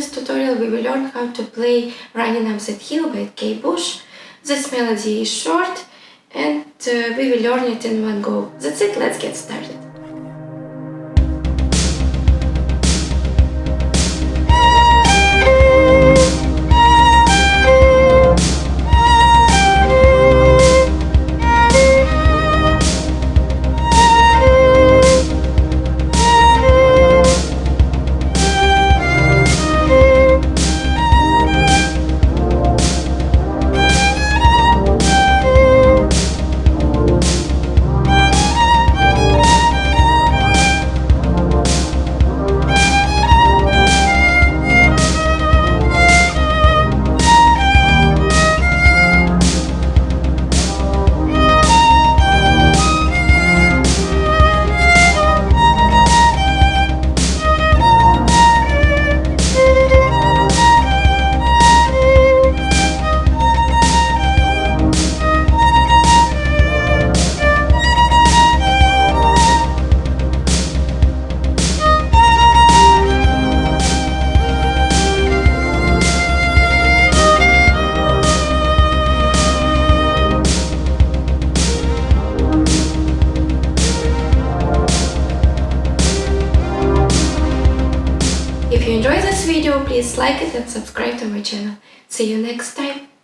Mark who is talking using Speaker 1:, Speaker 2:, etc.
Speaker 1: this tutorial we will learn how to play Running Up That Hill by Kate Bush. This melody is short and we will learn it in one go. That's it, let's get started. If you enjoyed this video, please like it and subscribe to my channel. See you next time!